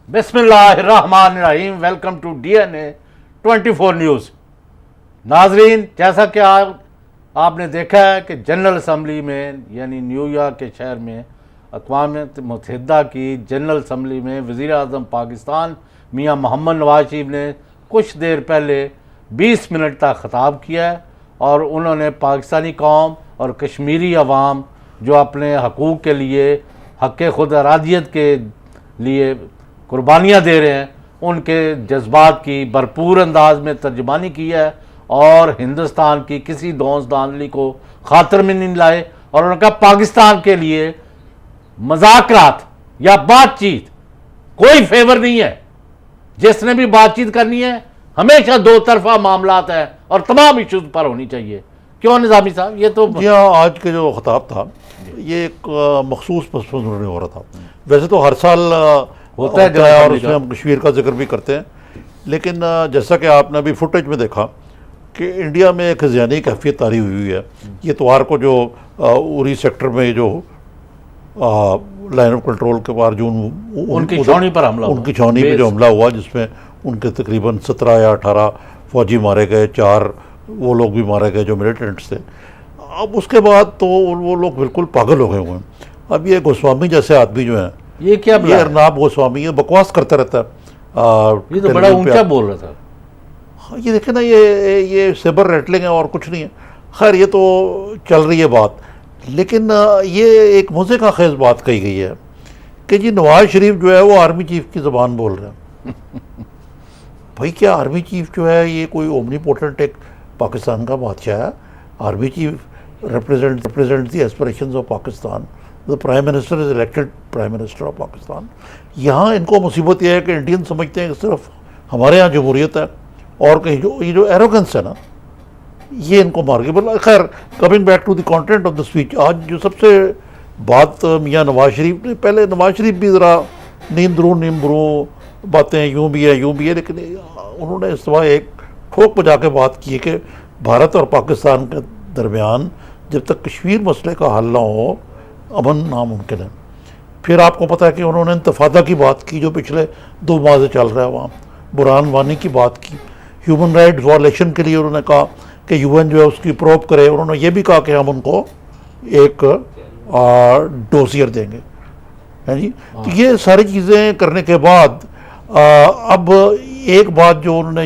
بسم اللہ الرحمن الرحیم. Welcome to DNA 24 news. ناظرین، جیسا کہ آپ نے دیکھا ہے کہ جنرل اسمبلی میں یعنی نیو یارک کے شہر میں اقوام متحدہ کی جنرل اسمبلی میں وزیر اعظم پاکستان میاں محمد نواز شریف نے کچھ دیر پہلے 20 منٹ تک خطاب کیا ہے اور انہوں نے پاکستانی قوم اور کشمیری عوام جو اپنے حقوق کے لیے، حق خود ارادیت کے لیے قربانیاں دے رہے ہیں، ان کے جذبات کی بھرپور انداز میں ترجمانی کی ہے اور ہندوستان کی کسی دونس دانلی کو خاطر میں نہیں لائے. اور انہوں نے کہا پاکستان کے لیے مذاکرات یا بات چیت کوئی فیور نہیں ہے. جس نے بھی بات چیت کرنی ہے ہمیشہ دو طرفہ معاملات ہیں اور تمام ایشوز پر ہونی چاہیے. کیوں نظامی صاحب؟ یہ تو آج کے جو خطاب تھا یہ ایک مخصوص پس منظر میں ہو رہا تھا. ویسے تو ہر سال ہوتا ہے اور اس میں ہم کشمیر کا ذکر بھی کرتے ہیں، لیکن جیسا کہ آپ نے ابھی فوٹیج میں دیکھا کہ انڈیا میں ایک ذہنی کیفیت طاری ہوئی ہے. یہ اتوار کو جو اری سیکٹر میں جو لائن آف کنٹرول کے باہر جو ان کی چھاؤنی پر حملہ ہوا، ان کی چھاؤنی پہ جو حملہ ہوا جس میں ان کے تقریباً 17 یا 18 فوجی مارے گئے، 4 وہ لوگ بھی مارے گئے جو ملیٹنٹس تھے. اب اس کے بعد تو وہ لوگ بالکل پاگل ہو گئے ہوئے ہیں. اب یہ گوسوامی جیسے آدمی جو ہیں، یہ کیا یہ ارناب گوسوامی ہے، بکواس کرتا رہتا ہے. یہ تو بڑا اونچا بول رہا تھا. یہ دیکھیں نا، یہ سیبر ریٹلنگ ہے اور کچھ نہیں ہے. خیر یہ تو چل رہی ہے بات، لیکن یہ ایک مزے کا خیز بات کہی گئی ہے کہ جی نواز شریف جو ہے وہ آرمی چیف کی زبان بول رہے ہیں. بھائی کیا آرمی چیف جو ہے یہ کوئی اومنی پوٹنٹ ایک پاکستان کا بادشاہ ہے؟ Army chief represent the aspirations of Pakistan. The Prime Minister is elected Prime Minister of Pakistan. یہاں ان کو مصیبت یہ ہے کہ انڈین سمجھتے ہیں کہ صرف ہمارے ہاں جمہوریت ہے اور کہیں یہ جو ایروگنس ہے نا یہ ان کو مار گئی. خیر coming back to the content of the speech, آج جو سب سے بات میاں نواز شریف نے، پہلے نواز شریف بھی ذرا نیم بروں باتیں یوں بھی ہے، لیکن انہوں نے اس طرح ایک ٹھوک بجا کے بات کی کہ بھارت اور پاکستان کے درمیان جب تک کشمیر مسئلے کا حل نہ ہو امن ناممکن ہے. پھر آپ کو پتہ ہے کہ انہوں نے انتفاضہ کی بات کی جو پچھلے 2 ماہ سے چل رہا ہے وہاں. برہان وانی کی بات کی. ہیومن رائٹس وائلیشن کے لیے انہوں نے کہا کہ UN جو ہے اس کی پروب کرے. انہوں نے یہ بھی کہا کہ ہم ان کو ایک ڈوسیئر دیں گے. جی تو یہ ساری چیزیں کرنے کے بعد اب ایک بات جو انہوں نے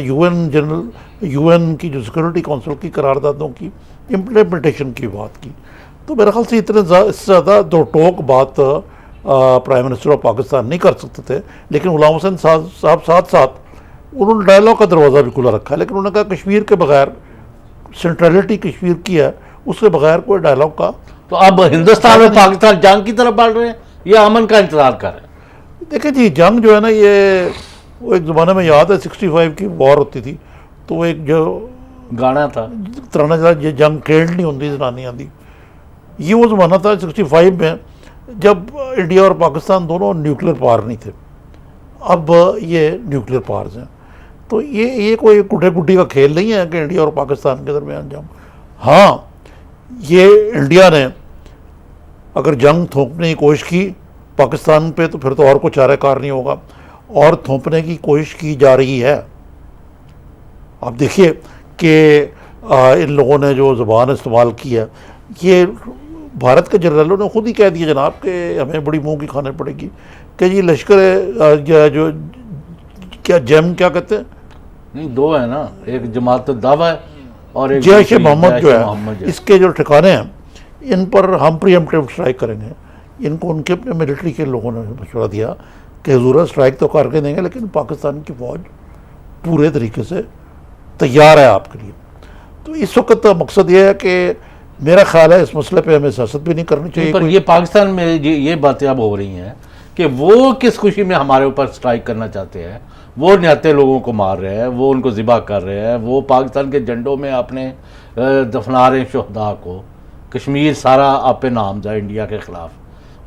UN کی جو سیکورٹی کونسل کی قراردادوں کی امپلیمنٹیشن کی بات کی، تو میرے خیال سے اتنے زیادہ دو ٹوک بات پرائم منسٹر آف پاکستان نہیں کر سکتے تھے. لیکن غلام حسین صاحب ساتھ انہوں نے ڈائلاگ کا دروازہ بھی کھلا رکھا ہے، لیکن انہوں نے کہا کشمیر کے بغیر سینٹرلٹی کشمیر کی ہے، اس کے بغیر کوئی ڈائلاگ کا. تو اب ہندوستان اور پاکستان جنگ کی طرف بڑھ رہے ہیں یا امن کا انتظار کر رہے ہیں؟ دیکھیں جی جنگ جو ہے نا یہ وہ ایک زمانے میں یاد ہے 65 کی وار ہوتی تھی تو وہ ایک جو گانا تھا ترانا یہ جنگ کھیل نہیں ہوتی زنانی آدھی، یہ وہ زمانہ تھا 65 میں جب انڈیا اور پاکستان دونوں نیوکلیر پاور نہیں تھے. اب یہ نیوکلیر پاورز ہیں، تو یہ کوئی گڈے گڈی کا کھیل نہیں ہے کہ انڈیا اور پاکستان کے درمیان جنگ. ہاں یہ انڈیا نے اگر جنگ تھوپنے کی کوشش کی پاکستان پہ تو پھر تو اور کوئی چارہ کار نہیں ہوگا، اور تھوپنے کی کوشش کی جا رہی ہے. آپ دیکھیے کہ ان لوگوں نے جو زبان استعمال کی ہے، یہ بھارت کے جنرلوں نے خود ہی کہہ دیا جناب کہ ہمیں بڑی منہ کی کھانے پڑے گی کہ جی لشکر جو کیا جیم کیا کہتے ہیں، نہیں 2 ہے نا، ایک جماعت الدعوہ ہے اور ایک جیش محمد جو ہے، اس کے جو ٹھکانے ہیں ان پر ہم پری ایمپٹیو اسٹرائک کریں گے. ان کو ان کے اپنے ملٹری کے لوگوں نے مشورہ دیا کہ حضور اسٹرائک تو کر کے دیں گے لیکن پاکستان کی فوج پورے طریقے سے تیار ہے آپ کے لیے. تو اس وقت مقصد یہ ہے کہ میرا خیال ہے اس مسئلے پہ ہمیں سیاست بھی نہیں کرنی چاہیے. پر یہ پاکستان میں یہ باتیں اب ہو رہی ہیں کہ وہ کس خوشی میں ہمارے اوپر سٹرائک کرنا چاہتے ہیں، وہ نہتے لوگوں کو مار رہے ہیں، وہ ان کو ذبح کر رہے ہیں، وہ پاکستان کے جھنڈوں میں اپنے دفنا رہے ہیں شہداء کو. کشمیر سارا آپ پہ نامزد ہے انڈیا کے خلاف.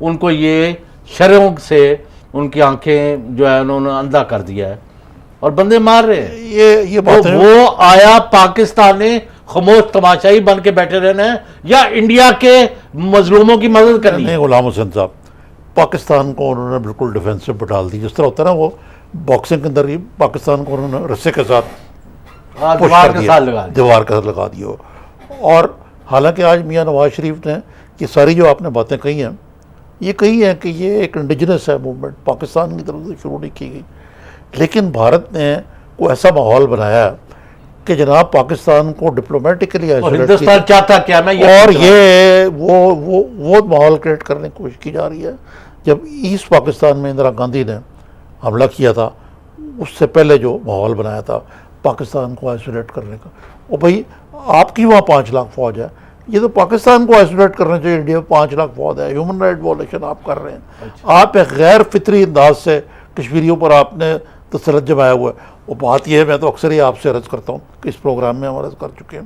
ان کو یہ شروں سے ان کی آنکھیں جو ہے انہوں نے اندھا کر دیا ہے اور بندے مار رہے ہیں. یہ باتیں وہ آیا پاکستان نے خاموش تماشائی بن کے بیٹھے رہنا ہے یا انڈیا کے مظلوموں کی مدد کرنی ہے؟ نہیں غلام حسین صاحب، پاکستان کو انہوں نے بالکل ڈیفینسو پہ ڈال دی. جس طرح ہوتا ہے نا وہ باکسنگ کے اندر ہی پاکستان کو انہوں نے رسے کے ساتھ push دیوار کر کے دیا, ساتھ لگا دیا. دیوار کے ساتھ لگا دیا. اور حالانکہ آج میاں نواز شریف نے یہ ساری جو آپ نے باتیں کہی ہیں یہ کہی ہیں کہ یہ ایک انڈیجنس ہے موومنٹ, پاکستان کی طرف سے شروع نہیں کی گئی, لیکن بھارت نے کوئی ایسا ماحول بنایا کہ جناب پاکستان کو ڈپلومیٹکلی اور ہندوستان چاہتا کیا, میں اور یہ وہ ماحول کریٹ کرنے کی کوشش کی جا رہی ہے. جب ایسٹ پاکستان میں اندرا گاندھی نے حملہ کیا تھا اس سے پہلے جو ماحول بنایا تھا پاکستان کو آئسولیٹ کرنے کا, اور بھائی آپ کی وہاں 5 لاکھ فوج ہے, یہ تو پاکستان کو آئسولیٹ کرنا چاہیے. انڈیا میں 5 لاکھ فوج ہے, ہیومن رائٹ وائلیشن آپ کر رہے ہیں. آپ ایک غیر فطری انداز سے کشمیریوں پر آپ نے تسلط جمایا ہوا ہے. وہ بات یہ ہے, میں تو اکثر ہی آپ سے عرض کرتا ہوں کہ اس پروگرام میں ہم عرض کر چکے ہیں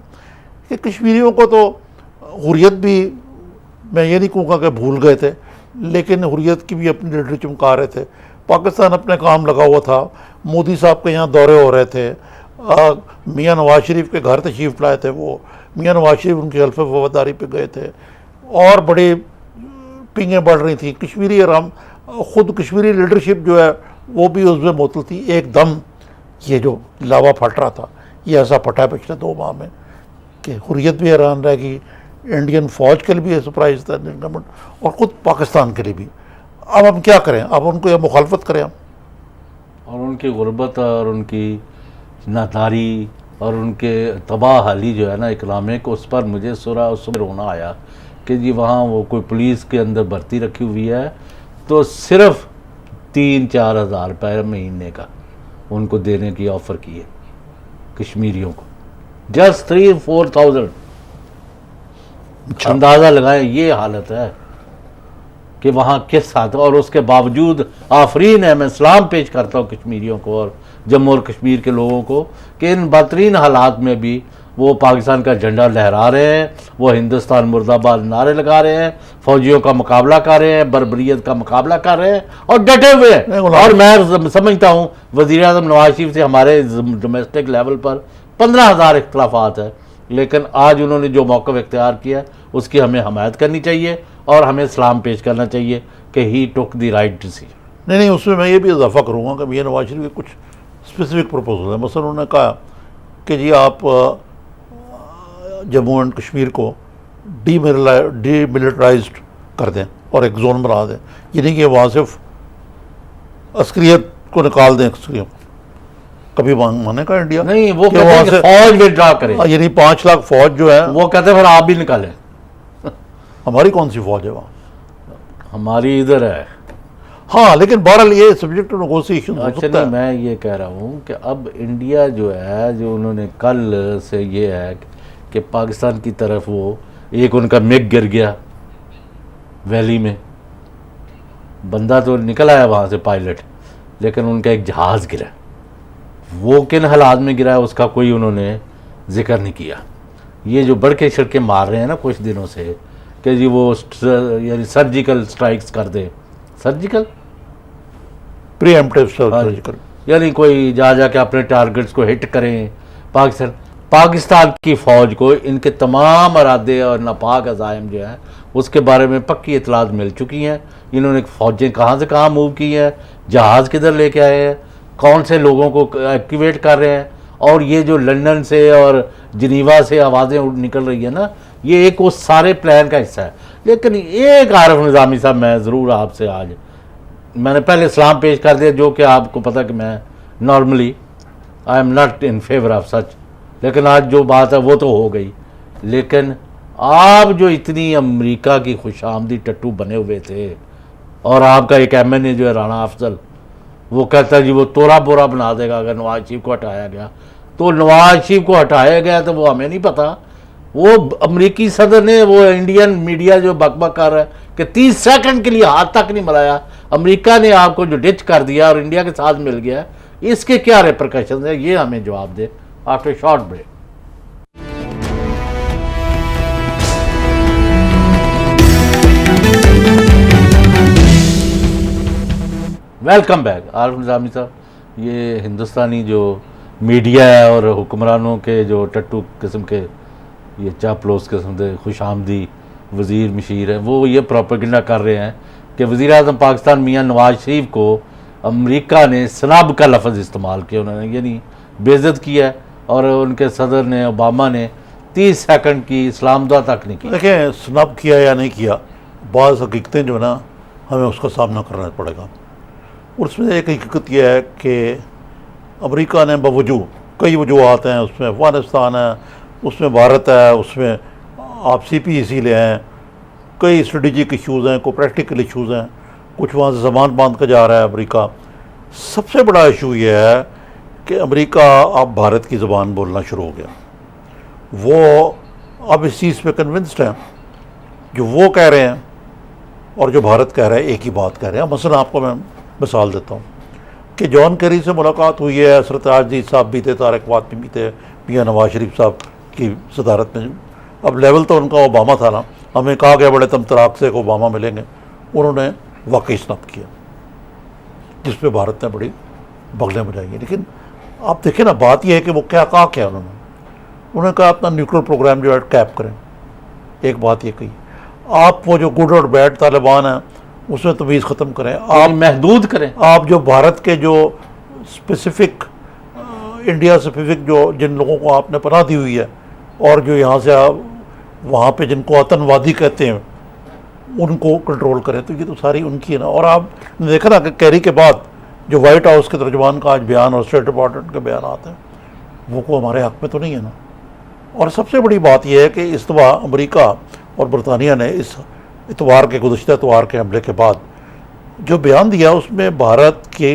کہ کشمیریوں کو تو حریت بھی, میں یہ نہیں کہوں گا کہ بھول گئے تھے, لیکن حریت کی بھی اپنی لیڈر چمکا رہے تھے. پاکستان اپنے کام لگا ہوا تھا, مودی صاحب کے یہاں دورے ہو رہے تھے, میاں نواز شریف کے گھر تشریف لائے تھے, وہ میاں نواز شریف ان کی حلف وفاداری پہ گئے تھے, اور بڑی پنگیں بڑھ رہی تھیں. کشمیری آرام خود کشمیری لیڈرشپ جو ہے وہ بھی اس میں معطل تھی. ایک دم یہ جو لاوا پھٹ رہا تھا یہ ایسا پھٹا ہے پچھلے 2 ماہ میں کہ حریت بھی حیران رہ گئی, انڈین فوج کے لیے بھی سرپرائز تھا انڈین گورنمنٹ, اور خود پاکستان کے لیے بھی. اب ہم کیا کریں, اب ان کو یہ مخالفت کریں ہم, اور ان کی غربت اور ان کی ناداری اور ان کے تباہ حالی جو ہے نا اکنامک, اس پر مجھے اس میں رونا آیا کہ جی وہاں وہ کوئی پولیس کے اندر بھرتی رکھی ہوئی ہے تو صرف 3-4 ہزار روپے مہینے کا ان کو دینے کی آفر کی ہے کشمیریوں کو, جسٹ 3-4,000. اندازہ لگائیں یہ حالت ہے کہ وہاں کس حد, اور اس کے باوجود آفرین ہے, میں سلام پیش کرتا ہوں کشمیریوں کو اور جموں اور کشمیر کے لوگوں کو کہ ان بدترین حالات میں بھی وہ پاکستان کا جھنڈا لہرا رہے ہیں, وہ ہندوستان مرد آباد نعرے لگا رہے ہیں, فوجیوں کا مقابلہ کر رہے ہیں, بربریت کا مقابلہ کر رہے ہیں اور ڈٹے ہوئے ہیں. اور میں سمجھتا ہوں وزیر اعظم نواز شریف سے ہمارے ڈومیسٹک لیول پر 15,000 اختلافات ہیں, لیکن آج انہوں نے جو موقف اختیار کیا اس کی ہمیں حمایت کرنی چاہیے اور ہمیں سلام پیش کرنا چاہیے کہ ہی ٹک دی رائٹ ڈیسیژن. نہیں اس میں یہ بھی اضافہ کروں گا کہ میاں نواز شریف کے کچھ اسپیسیفک پروپوزل ہیں. مثلا انہوں نے کہا کہ جی آپ جموں اینڈ کشمیر کو ڈی ملٹرائزڈ کر دیں اور ایک زون بنا دیں, یعنی کہ وہاں سے عسکریت کو نکال دیں. عسکریوں کبھی مانے کا انڈیا نہیں, وہ کہتے ہیں کہ فوج ودرا کرے, یعنی 5 لاکھ فوج جو ہے وہ کہتے ہیں پھر آپ بھی نکالیں. ہماری کون سی فوج ہے وہاں, ہماری ادھر ہے. ہاں لیکن بہرحال یہ سبجیکٹ ٹو نیگوسیشن ہو اچھا سکتا نہیں, ہے. میں یہ کہہ رہا ہوں کہ اب انڈیا جو ہے, جو انہوں نے کل سے یہ ہے کہ پاکستان کی طرف وہ ایک ان کا مگ گر گیا ویلی میں, بندہ تو نکل آیا وہاں سے پائلٹ, لیکن ان کا ایک جہاز گرا. وہ کن حالات میں گرا ہے اس کا کوئی انہوں نے ذکر نہیں کیا. یہ جو بڑکے چھڑکے مار رہے ہیں نا کچھ دنوں سے کہ جی وہ یعنی سرجیکل سٹرائکس کر دیں, سرجیکل پری ایمپٹیو سرجیکل, یعنی کوئی جا کے اپنے ٹارگٹس کو ہٹ کریں. پاکستان کی فوج کو ان کے تمام ارادے اور ناپاک عزائم جو ہیں اس کے بارے میں پکی اطلاعات مل چکی ہیں. انہوں نے فوجیں کہاں سے کہاں موو کی ہیں, جہاز کدھر لے کے آئے ہیں, کون سے لوگوں کو ایکٹیویٹ کر رہے ہیں, اور یہ جو لندن سے اور جنیوا سے آوازیں نکل رہی ہیں نا, یہ ایک اس سارے پلان کا حصہ ہے. لیکن ایک عارف نظامی صاحب, میں ضرور آپ سے آج, میں نے پہلے سلام پیش کر دیا جو کہ آپ کو پتہ کہ میں normally I am not in favour of such, لیکن آج جو بات ہے وہ تو ہو گئی. لیکن آپ جو اتنی امریکہ کی خوش آمدی ٹٹو بنے ہوئے تھے, اور آپ کا ایک ایم این اے جو ہے رانا افضل, وہ کہتا ہے جی وہ تورا بورا بنا دے گا اگر نواز شریف کو ہٹایا گیا. تو نواز شریف کو ہٹایا گیا تو وہ ہمیں نہیں پتا, وہ امریکی صدر نے, وہ انڈین میڈیا جو بک بک کر رہا ہے کہ 30 سیکنڈ کے لیے ہاتھ تک نہیں ملایا, امریکہ نے آپ کو جو ڈچ کر دیا اور انڈیا کے ساتھ مل گیا, اس کے کیا ریپرکشنز ہیں, یہ ہمیں جواب دے after short break. Welcome back. Arif Nizami صاحب, یہ ہندوستانی جو میڈیا ہے اور حکمرانوں کے جو ٹٹو قسم کے یہ چاپلوس قسم کے خوش آمدی وزیر مشیر ہیں, وہ یہ پروپیگنڈا کر رہے ہیں کہ وزیر اعظم پاکستان میاں نواز شریف کو امریکہ نے سناب کا لفظ استعمال کیا، انہوں نے یعنی بے عزت کیا، اور ان کے صدر نے اوباما نے 30 سیکنڈ کی اسلام دعا تک نہیں کی۔ دیکھیں سنب کیا یا نہیں کیا، بعض حقیقتیں جو نا ہمیں اس کا سامنا کرنا پڑے گا۔ اور اس میں ایک حقیقت یہ ہے کہ امریکہ نے باوجود کئی وجوہات ہیں، اس میں افغانستان ہے، اس میں بھارت ہے، اس میں آپ سی پی اسی لے ہیں، کئی اسٹریٹجک ایشوز ہیں، کوئی پریکٹیکل ایشوز ہیں، کچھ وہاں سے زبان باندھ کے جا رہا ہے امریکہ۔ سب سے بڑا ایشو یہ ہے کہ امریکہ اب بھارت کی زبان بولنا شروع ہو گیا، وہ اب اس چیز پہ کنونسڈ ہیں، جو وہ کہہ رہے ہیں اور جو بھارت کہہ رہا ہے ایک ہی بات کہہ رہے ہیں۔ مثلا آپ کو میں مثال دیتا ہوں کہ جان کیری سے ملاقات ہوئی ہے، سرتاج جیت صاحب بھی تھے، طارق واطمی بھی تھے، میاں نواز شریف صاحب کی صدارت میں۔ اب لیول تو ان کا اوباما تھا نا، ہمیں کہا گیا بڑے تمطراق سے کہ اوباما ملیں گے، انہوں نے واقعی سنب کیا، جس پہ بھارت نے بڑی بغلیں بجائی ہیں۔ لیکن آپ دیکھیں نا، بات یہ ہے کہ وہ کیا کہا، کیا انہوں نے کہا اپنا نیوکلیر پروگرام جو ہے کیپ کریں، ایک بات یہ کہی۔ آپ وہ جو گڈ اور بیڈ طالبان ہیں اس میں تمیز ختم کریں، آپ محدود کریں۔ آپ جو بھارت کے جو اسپیسیفک انڈیا اسپیسیفک جو جن لوگوں کو آپ نے پناہ دی ہوئی ہے، اور جو یہاں سے وہاں پہ جن کو آتنوادی کہتے ہیں، ان کو کنٹرول کریں۔ تو یہ تو ساری ان کی ہے نا۔ اور آپ نے دیکھا نا کہ کیری کے بعد جو وائٹ ہاؤس کے ترجمان کا آج بیان اور اسٹیٹ ڈپارٹمنٹ کے بیانات ہیں، وہ کو ہمارے حق میں تو نہیں ہے نا۔ اور سب سے بڑی بات یہ ہے کہ اس دفعہ امریکہ اور برطانیہ نے اس اتوار کے گزشتہ اتوار کے حملے کے بعد جو بیان دیا، اس میں بھارت کے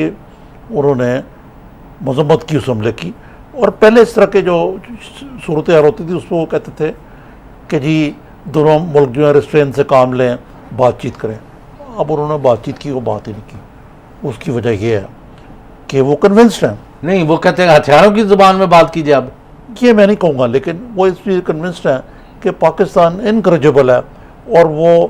انہوں نے مذمت کی اس حملے کی۔ اور پہلے اس طرح کے جو صورتحال ہوتی تھی اس میں وہ کہتے تھے کہ جی دونوں ملک جو ہے ریسٹرین سے کام لیں، بات چیت کریں۔ اب انہوں نے بات چیت کی، وہ بات ہی نہیں کی۔ اس کی وجہ یہ ہے کہ وہ کنونسڈ ہیں۔ نہیں، وہ کہتے ہیں ہتھیاروں کی زبان میں بات کیجیے۔ اب یہ میں نہیں کہوں گا، لیکن وہ اس چیز کنونسڈ ہیں کہ پاکستان انکریجبل ہے اور وہ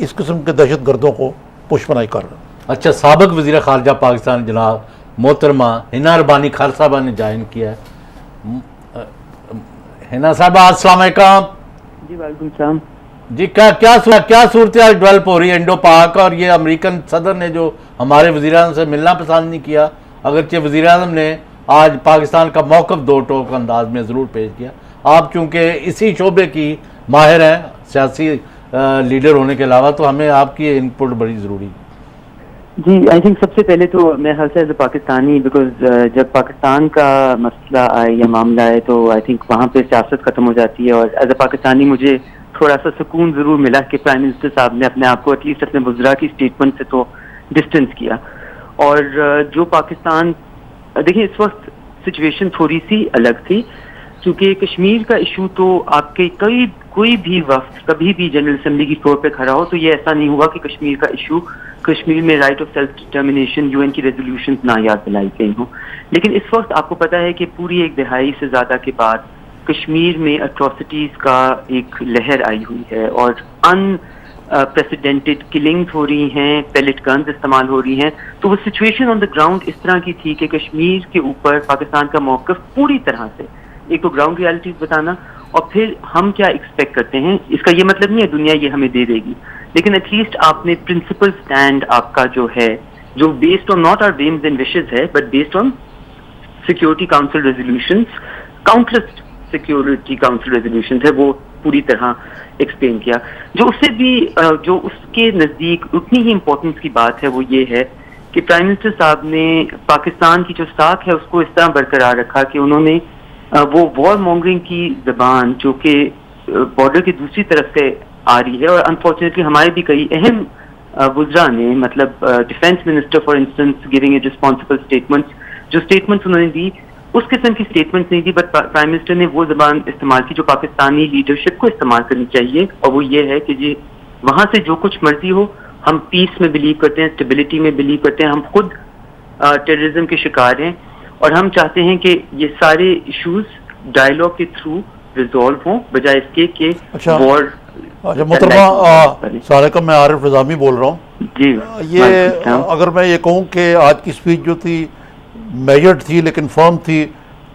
اس قسم کے دہشت گردوں کو پش پناہی کر رہے ہیں۔ اچھا، سابق وزیر خارجہ پاکستان جناب محترمہ حنا ربانی خان صاحبہ نے جوائن کیا ہے۔ حنا صاحبہ السلام علیکم۔ جی وعلیکم السلام۔ جی کیا صورتحال ڈیولپ ہو رہی ہے انڈو پاک؟ اور یہ امریکن صدر نے جو ہمارے وزیر اعظم سے ملنا پسند نہیں کیا، اگرچہ وزیر اعظم نے آج پاکستان کا موقف دو ٹوک انداز میں ضرور پیش کیا۔ آپ چونکہ اسی شعبے کی ماہر ہیں سیاسی لیڈر ہونے کے علاوہ، تو ہمیں آپ کی ان پٹ بڑی ضروری ہے۔ جی آئی تھنک سب سے پہلے تو میرے خیال سے ایز اے پاکستانی، بیکاز جب پاکستان کا مسئلہ آئے یا معاملہ آئے تو آئی تھنک وہاں پہ سیاست ختم ہو جاتی ہے، اور ایز اے پاکستانی مجھے تھوڑا سا سکون ضرور ملا کہ پرائم منسٹر صاحب نے اپنے آپ کو ایٹ لیسٹ اپنے وزراء کی اسٹیٹمنٹ سے تو ڈسٹینس کیا۔ اور جو پاکستان، دیکھیں اس وقت سچویشن تھوڑی سی الگ تھی، کیونکہ کشمیر کا ایشو تو آپ کے کوئی بھی وقت کبھی بھی جنرل اسمبلی کی فلور پہ کھڑا ہو تو یہ ایسا نہیں ہوا کہ کشمیر کا ایشو، کشمیر میں right of self determination U N کی ریزولوشنز نہ یاد دلائی گئی ہوں۔ لیکن اس وقت آپ کو پتہ ہے کہ پوری ایک دہائی سے زیادہ کے بعد کشمیر میں اٹراسٹیز کا ایک لہر آئی ہوئی ہے، اور پریسیڈنٹڈ کلنگز ہو رہی ہیں، پیلٹ گنز استعمال ہو رہی ہیں۔ تو وہ سچویشن آن دا گراؤنڈ اس طرح کی تھی کہ کشمیر کے اوپر پاکستان کا موقف پوری طرح سے، ایک تو گراؤنڈ ریالٹیز بتانا، اور پھر ہم کیا ایکسپیکٹ کرتے ہیں۔ اس کا یہ مطلب نہیں ہے دنیا یہ ہمیں دے دے گی، لیکن ایٹ لیسٹ آپ نے پرنسپل سٹینڈ آپ کا جو ہے، جو based on not our dreams and wishes ہے، but based on security council resolutions, countless security council resolutions ہے، وہ پوری طرح ایکسپلین کیا۔ جو اس سے بھی جو اس کے نزدیک اتنی ہی امپورٹنس کی بات ہے وہ یہ ہے کہ پرائم منسٹر صاحب نے پاکستان کی جو ساکھ ہے اس کو اس طرح برقرار رکھا کہ انہوں نے وہ وار مونگرنگ کی زبان جو کہ بارڈر کی دوسری طرف سے آ رہی ہے، اور انفارچونیٹلی ہمارے بھی کئی اہم وزراء نے، مطلب defence minister for instance giving a responsible statements, جو اسٹیٹمنٹس انہوں نے دی اس قسم کی اسٹیٹمنٹس نہیں دی، بٹ پرائم منسٹر نے وہ زبان استعمال کی جو پاکستانی لیڈرشپ کو استعمال کرنی چاہیے، اور وہ یہ ہے کہ جی وہاں سے جو کچھ مرضی ہو، ہم پیس میں بلیو کرتے ہیں، اسٹیبلٹی میں بلیو کرتے ہیں، ہم خود ٹیررزم کے شکار ہیں، اور ہم چاہتے ہیں کہ یہ سارے ایشوز ڈائیلاگ کے تھرو ریزالو ہوں، بجائے اس کے کہ وار۔ محترمہ السلام علیکم، میں عارف نظامی بول رہا ہوں۔ جی یہ اگر میں یہ کہوں کہ آج کی اسپیچ جو تھی میجرڈ تھی لیکن فرم تھی،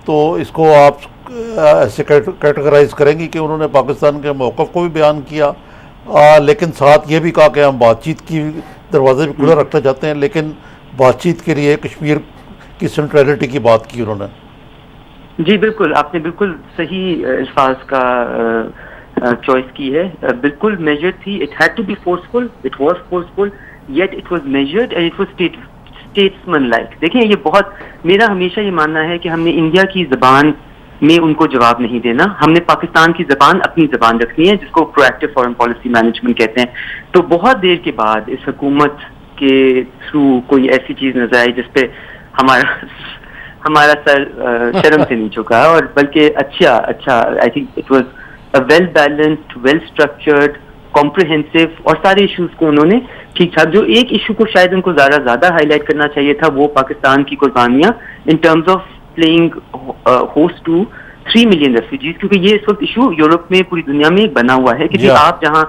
تو اس کو آپ ایسے کیٹیگرائز کریں گی کہ انہوں نے پاکستان کے موقف کو بھی بیان کیا، لیکن ساتھ یہ بھی کہا کہ ہم بات چیت کی دروازے بھی کھلا رکھنا چاہتے ہیں، لیکن بات چیت کے لیے کشمیر کی سینٹریلٹی کی بات کی انہوں نے۔ جی بالکل، آپ نے بالکل صحیح الفاظ کا چوائس کی ہے، بالکل میجرڈ تھی. It had to be forceful, it was forceful, yet it was measured and it was statesmanlike. دیکھیں یہ بہت، میرا ہمیشہ یہ ماننا ہے کہ ہم نے انڈیا کی زبان میں ان کو جواب نہیں دینا، ہم نے پاکستان کی زبان اپنی زبان رکھنی ہے، جس کو پرو ایکٹیو فارن پالیسی مینجمنٹ کہتے ہیں. تو بہت دیر کے بعد اس حکومت کے تھرو کوئی ایسی چیز نظر آئی جس پہ ہمارا سر شرم سے نہیں جھکا، اور بلکہ اچھا I think it was well balanced, well structured, comprehensive, اور سارے ایشوز کو انہوں نے ٹھیک ٹھاک. جو ایک ایشو کو شاید ان کو زیادہ ہائی لائٹ کرنا چاہیے تھا وہ پاکستان کی قربانیاں in terms of playing host to 3 million refugees, کیونکہ یہ اس وقت ایشو یورپ میں پوری دنیا میں بنا ہوا ہے کہ آپ جہاں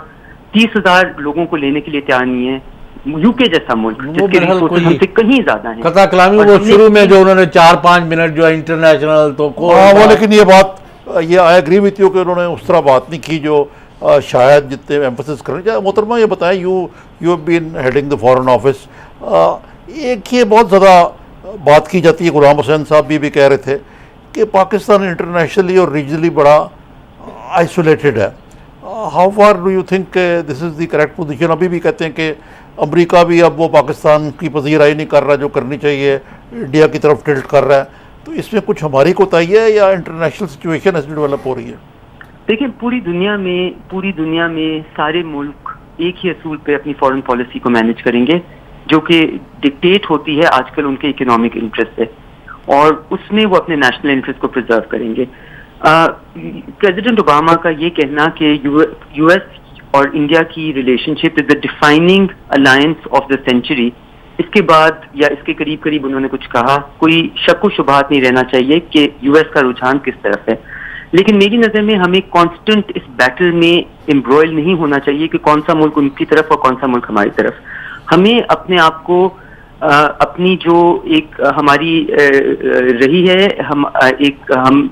30,000 لوگوں کو لینے کے لیے تیار نہیں ہیں، یو کے جیسا ملک جس کے ریسورسز ہم سے کہیں زیادہ ہیں. قطع کلامی وہ شروع میں جو انہوں نے 4-5 منٹ جو انٹرنیشنل تو وہ، لیکن یہ بات یہ آئی ایگری وتھ یو کہ انہوں نے اس طرح بات نہیں کی جو شاید جتنے ایمفسس کرنے چاہیے. محترمہ یہ بتائیں، you have been heading the foreign office, ایک یہ بہت زیادہ بات کی جاتی ہے، غلام حسین صاحب بھی کہہ رہے تھے کہ پاکستان انٹرنیشنلی اور ریجنلی بڑا آئسولیٹڈ ہے. How far do you think this is the correct position? ابھی بھی کہتے ہیں کہ امریکہ بھی اب وہ پاکستان کی پذیرائی نہیں کر رہا جو کرنی چاہیے، انڈیا کی طرف ٹلٹ کر رہا ہے. تو اس میں کچھ ہماری کوتاہی ہے یا انٹرنیشنل سچویشن ایسی ڈیولپ ہو رہی ہے؟ دیکھیں پوری دنیا میں سارے ملک ایک ہی اصول پہ اپنی فارن پالیسی کو مینیج کریں گے، جو کہ ڈکٹیٹ ہوتی ہے آج کل ان کے اکنامک انٹرسٹ سے، اور اس میں وہ اپنے نیشنل انٹرسٹ کو پرزرو کریں گے. پریزیڈنٹ اوباما کا یہ کہنا کہ یو ایس اور انڈیا کی relationship is the defining alliance of the century, اس کے بعد یا اس کے قریب انہوں نے کچھ کہا، کوئی شک و شبہات نہیں رہنا چاہیے کہ یو ایس کا رجحان کس طرف ہے. لیکن میری نظر میں ہمیں کانسٹنٹ اس بیٹل میں امبرائل نہیں ہونا چاہیے کہ کون سا ملک ان کی طرف اور کون سا ملک ہماری طرف. ہمیں اپنے آپ کو اپنی جو ایک ہماری رہی ہے، ہم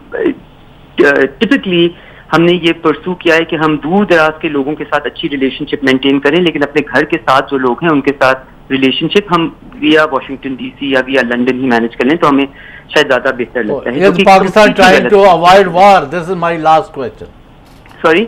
ٹپکلی ہم نے یہ پرسو کیا ہے کہ ہم دور دراز کے لوگوں کے ساتھ اچھی ریلیشن شپ مینٹین کریں، لیکن اپنے گھر کے ساتھ جو لوگ ہیں ان کے ساتھ ریلیشن شپ ہم ویا واشنگٹن ڈی سی یا ویا لنڈن ہی مینیج کر لیں تو ہمیں شاید زیادہ بہتر لگتا ہے. Is Pakistan trying to avoid war? This is my last question. Sorry?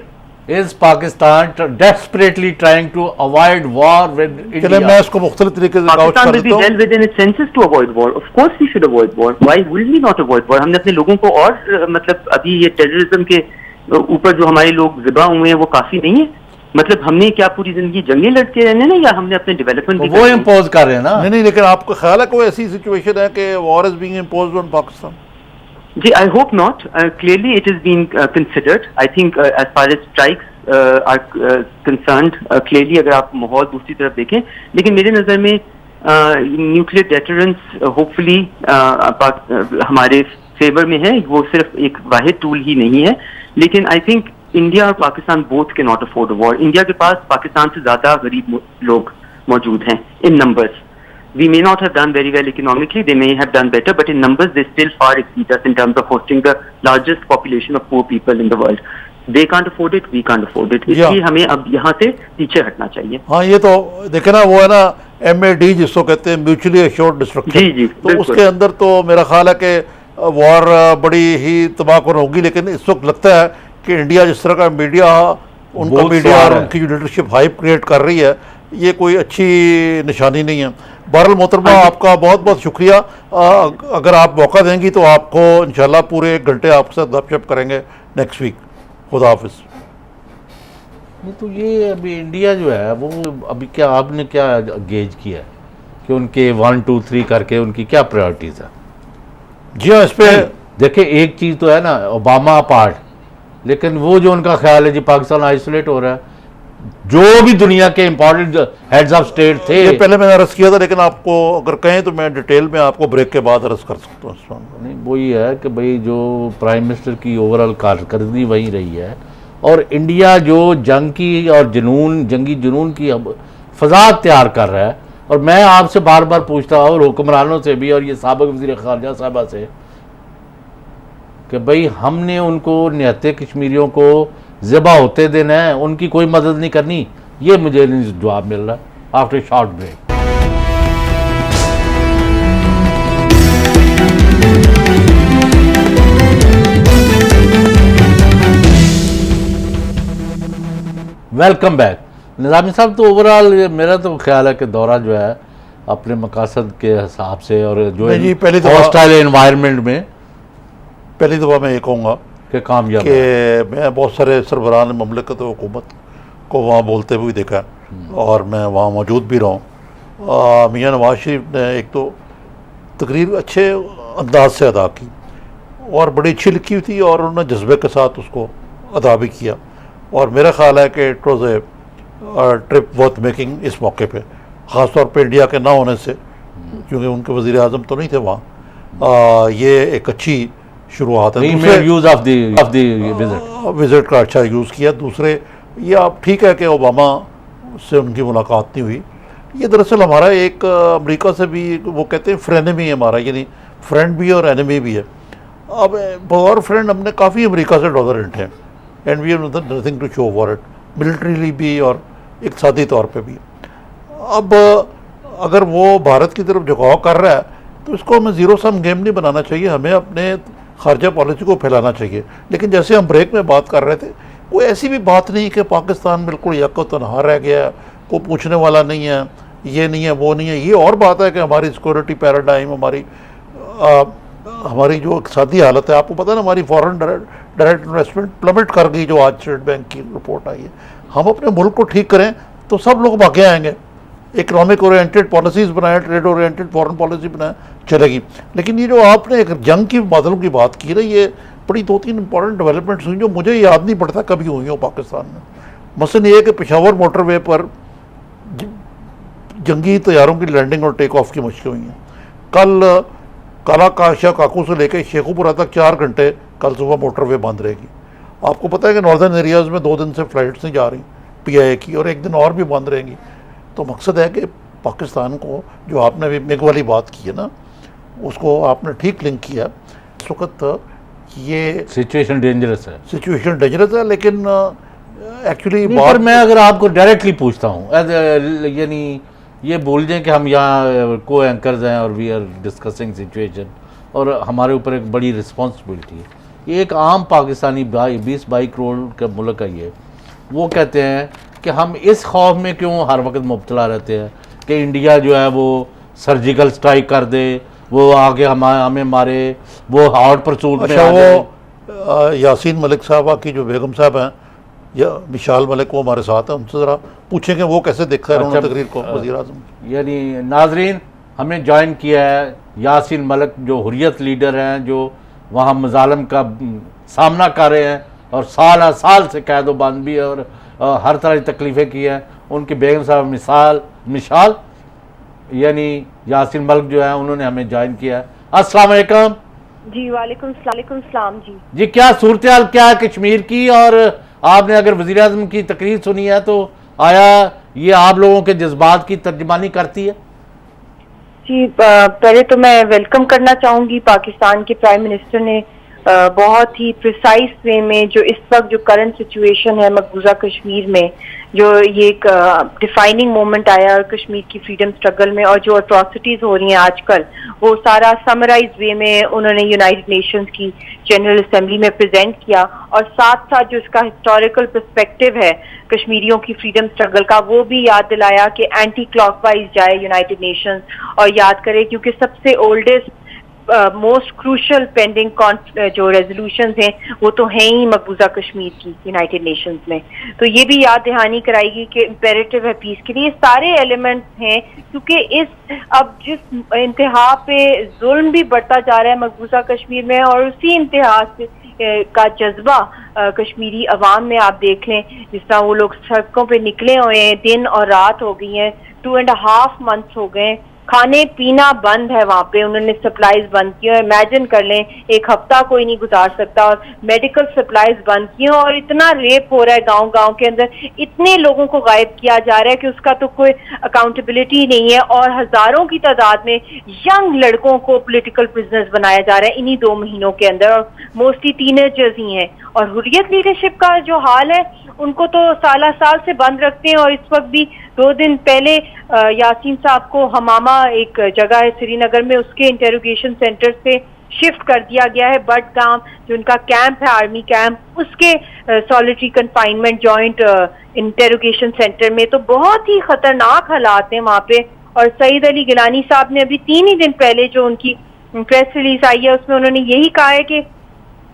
Is Pakistan desperately trying to avoid war with India? چلیں میں اس کو مختلف طریقے سے کاؤچ کر دیتا ہوں. Pakistan will be well within its senses to avoid war. Of course we should avoid war. Why will we not avoid war? ہم نے اپنے لوگوں کو، اور مطلب ابھی یہ ٹیررزم کے اوپر جو ہمارے لوگ ذبح ہوئے ہیں وہ کافی نہیں ہے. مطلب ہم نے کیا پوری زندگی جنگیں لڑتے رہنے نا، یا ہم نے اپنے ڈیولپمنٹ وہ امپوز کر رہے ہیں نا؟ نہیں، لیکن آپ کو خیال ہے کوئی ایسی سچویشن ہے کہ war is being imposed on Pakistan? جی I hope not. Clearly it is being considered. I think as far as strikes are concerned, clearly اگر آپ ماحول دوسری طرف دیکھیں، لیکن میرے نظر میں نیوکلیئر ڈیٹرنس ہوپ فلی ہمارے فیور میں ہے. وہ صرف ایک واحد ٹول ہی نہیں ہے، لیکن آئی تھنک انڈیا اور پاکستان بوتھ کے ناٹ افورڈ وار. انڈیا کے پاس پاکستان سے زیادہ غریب لوگ موجود ہیں ان numbers. We may not have done very well economically, they may have done better, but in numbers they still far exceed us in terms of hosting the largest population of poor people in the world. They can't afford it, we can't afford it. اس لیے ہمیں اب یہاں سے پیچھے ہٹنا چاہیے. ہاں یہ تو دیکھیں نا، وہ ہے نا MAD جس کو کہتے ہیں میوچلی ایشورڈ ڈسٹرکشن. جی تو اس کے اندر تو میرا خیال ہے کہ وار بڑی ہی تباہ کن ہوگی. لیکن اس وقت لگتا ہے کہ انڈیا جس طرح کا میڈیا، ان کا میڈیا اور ان کی جو لیڈرشپ ہائپ کریٹ کر رہی ہے، یہ کوئی اچھی نشانی نہیں ہے. بہرحال محترمہ آپ کا بہت بہت شکریہ. اگر آپ موقع دیں گی تو آپ کو انشاءاللہ پورے 1 گھنٹے آپ کے ساتھ گپ شپ کریں گے نیکسٹ ویک. خدا حافظ. تو یہ ابھی انڈیا جو ہے وہ ابھی کیا آپ نے کیا گیج کیا ہے کہ ان کے 1 2 3 کر کے ان کی کیا پرائورٹیز ہیں؟ جی ہاں، اس پہ دیکھیں ایک چیز تو ہے نا اوباما پارٹ، لیکن وہ جو ان کا خیال ہے جی پاکستان آئسولیٹ ہو رہا ہے، جو بھی دنیا کے امپورٹنٹ ہیڈز آف اسٹیٹ تھے. یہ پہلے میں نے عرض کیا تھا، لیکن آپ کو اگر کہیں تو میں ڈیٹیل میں آپ کو بریک کے بعد عرض کر سکتا ہوں. نہیں، وہی ہے کہ بھئی جو پرائم منسٹر کی اوور آل کارکردگی وہی رہی ہے، اور انڈیا جو جنگ کی اور جنگی جنون کی اب فضا تیار کر رہا ہے. اور میں آپ سے بار بار پوچھتا ہوں، اور حکمرانوں سے بھی، اور یہ سابق وزیر خارجہ صاحبہ سے، کہ بھئی ہم نے ان کو نہتے کشمیریوں کو ذبح ہوتے دن ہیں ان کی کوئی مدد نہیں کرنی، یہ مجھے نہیں جواب مل رہا after short break. Welcome back. Nizami صاحب، تو اوورال میرا تو خیال ہے کہ دورہ جو ہے اپنے مقاصد کے حساب سے اور جو ہاسٹائل انوائرمنٹ میں پہلی دفعہ میں یہ کہوں گا کہ کامیاب کہ میں بہت سارے سربراہان مملکت و حکومت کو وہاں بولتے ہوئے دیکھا اور میں وہاں موجود بھی رہا ہوں. میاں نواز شریف نے ایک تو تقریر اچھے انداز سے ادا کی اور بڑی اچھی لکھی ہوئی تھی اور انہوں نے جذبے کے ساتھ اس کو ادا بھی کیا، اور میرا خیال ہے کہ it was a trip worth making اس موقع پہ، خاص طور پہ انڈیا کے نہ ہونے سے، کیونکہ ان کے وزیر اعظم تو نہیں تھے وہاں. یہ ایک اچھی شروعات ہے. وزٹ کا اچھا یوز کیا. دوسرے یہ اب ٹھیک ہے کہ اوباما سے ان کی ملاقات نہیں ہوئی. یہ دراصل ہمارا ایک امریکہ سے بھی وہ کہتے ہیں فرینمی ہے ہمارا، یعنی فرینڈ بھی اور اینمی بھی ہے. اب اور فرینڈ ہم نے کافی امریکہ سے ڈالرنٹ ہیں and we have nothing to show for it, militarily بھی اور اقتصادی طور پہ بھی. اب اگر وہ بھارت کی طرف جھکاؤ کر رہا ہے تو اس کو ہمیں زیرو سم گیم نہیں بنانا چاہیے، ہمیں اپنے خارجہ پالیسی کو پھیلانا چاہیے. لیکن جیسے ہم بریک میں بات کر رہے تھے، کوئی ایسی بھی بات نہیں کہ پاکستان بالکل یک و تنہا رہ گیا ہے، کوئی پوچھنے والا نہیں ہے، یہ نہیں ہے وہ نہیں ہے. یہ اور بات ہے کہ ہماری سیکورٹی پیراڈائم، ہماری جو اقتصادی حالت ہے، آپ کو پتہ ہے نا ہماری فورن ڈائریکٹ انویسٹمنٹ پلمٹ کر گئی جو آج اسٹیٹ بینک کی رپورٹ آئی ہے. ہم اپنے ملک کو ٹھیک کریں تو سب لوگ آگے آئیں گے. اکنامک اورینٹیڈ پالیسیز بنائیں، ٹریڈ اورینٹیڈ فورن پالیسی بنائیں، چلے گی. لیکن یہ جو آپ نے ایک جنگ کی بادلوں کی بات کی نا، یہ بڑی 2-3 امپورٹنٹ ڈیولپمنٹس ہوئی جو مجھے یاد نہیں پڑتا کبھی ہوئی ہوں پاکستان میں. مثلاً یہ ہے کہ پشاور موٹر وے پر جنگی طیاروں کی لینڈنگ اور ٹیک آف کی مشقیں ہوئی ہیں. کل کالا کاشا کاکو سے لے کے شیخو پورہ تک 4 گھنٹے کل صبح موٹر وے بند رہے گی. آپ کو پتہ ہے کہ ناردرن ایریاز میں 2 دن سے فلائٹس نہیں جا رہی پی آئی اے کی، اور 1 دن اور بھی بند رہیں گی. تو مقصد ہے کہ پاکستان کو، جو آپ نے بھی میگ والی بات کی ہے نا، اس کو آپ نے ٹھیک لنک کیا. اس وقت یہ سچویشن ڈینجرس ہے، لیکن ایکچولی پر میں اگر آپ کو ڈائریکٹلی پوچھتا ہوں، یعنی یہ بول جائیں کہ ہم یہاں کو اینکرز ہیں اور وی آر ڈسکسنگ سچویشن، اور ہمارے اوپر ایک بڑی رسپانسبلٹی ہے. یہ ایک عام پاکستانی 20-22 کروڑ کا ملک ہے یہ، وہ کہتے ہیں کہ ہم اس خوف میں کیوں ہر وقت مبتلا رہتے ہیں کہ انڈیا جو ہے وہ سرجیکل سٹرائک کر دے، وہ آگے ہمیں مارے، وہ ہارڈ پرسوٹ میں اچھا وہ یاسین ملک صاحبہ کی جو بیگم صاحب ہیں یا مشال ملک، وہ ہمارے ساتھ ہیں، ان سے ذرا پوچھیں کہ وہ کیسے دیکھتا ہے انہوں نے تقریر کو وزیر اعظم. یعنی ناظرین، ہمیں جوائن کیا ہے یاسین ملک جو حریت لیڈر ہیں، جو وہاں مظالم کا سامنا کر رہے ہیں اور سال سے قید و بند بھی اور ہر طرح کی تکلیفیں کی ہیں. ان کی بیگم صاحب مشال یعنی یاسین ملک جو ہے، انہوں نے ہمیں جوائن کیا ہے. السلام علیکم. جی وعلیکم السلام. جی کیا صورتحال کیا ہے کشمیر کی، اور آپ نے اگر وزیر اعظم کی تقریر سنی ہے تو آیا یہ آپ لوگوں کے جذبات کی ترجمانی کرتی ہے؟ جی پہلے تو میں ویلکم کرنا چاہوں گی پاکستان کے پرائم منسٹر نے بہت ہی پریسائز وے میں جو اس وقت جو کرنٹ سچویشن ہے مقبوضہ کشمیر میں، جو یہ ایک ڈیفائننگ مومنٹ آیا کشمیر کی فریڈم سٹرگل میں، اور جو اٹراسٹیز ہو رہی ہیں آج کل، وہ سارا سمرائز وے میں انہوں نے یونائٹڈ نیشنز کی جنرل اسمبلی میں پریزنٹ کیا، اور ساتھ ساتھ جو اس کا ہسٹوریکل پرسپیکٹو ہے کشمیریوں کی فریڈم سٹرگل کا، وہ بھی یاد دلایا کہ اینٹی کلاک وائز جائے یونائٹڈ نیشنز اور یاد کرے، کیونکہ سب سے اولڈسٹ موسٹ کروشل پینڈنگ جو ریزولوشنز ہیں وہ تو ہیں ہی مقبوضہ کشمیر کی یونائٹڈ نیشنز میں. تو یہ بھی یاد دہانی کرائی گی کہ امپیریٹو ہے پیس کے لیے. یہ سارے ایلیمنٹس ہیں کیونکہ اب جس انتہا پہ ظلم بھی بڑھتا جا رہا ہے مقبوضہ کشمیر میں، اور اسی انتہا سے کا جذبہ کشمیری عوام میں آپ دیکھ لیں، جس طرح وہ لوگ سڑکوں پہ نکلے ہوئے ہیں، دن اور رات ہو گئی ہیں، 2.5 months ہو گئے، کھانے پینا بند ہے وہاں پہ، انہوں نے سپلائز بند کی ہیں. امیجن کر لیں 1 ہفتہ کوئی نہیں گزار سکتا، اور میڈیکل سپلائز بند کی ہیں، اور اتنا ریپ ہو رہا ہے گاؤں کے اندر، اتنے لوگوں کو غائب کیا جا رہا ہے کہ اس کا تو کوئی اکاؤنٹیبلٹی نہیں ہے، اور ہزاروں کی تعداد میں ینگ لڑکوں کو پولیٹیکل پرزنرز بنایا جا رہا ہے انہی 2 مہینوں کے اندر، اور موسٹلی ٹین ایجرز ہی ہیں. اور حریت لیڈرشپ کا جو حال ہے ان کو تو سالہ سال سے بند رکھتے ہیں، اور اس وقت بھی 2 دن پہلے یاسین صاحب کو ہمامہ ایک جگہ ہے سری نگر میں، اس کے انٹروگیشن سینٹر سے شفٹ کر دیا گیا ہے بٹ گام جو ان کا کیمپ ہے آرمی کیمپ، اس کے solitary confinement joint interrogation centre میں. تو بہت ہی خطرناک حالات ہیں وہاں پہ. اور سعید علی گیلانی صاحب نے ابھی 3 ہی دن پہلے جو ان کی پریس ریلیز آئی ہے اس میں انہوں نے یہی کہا ہے کہ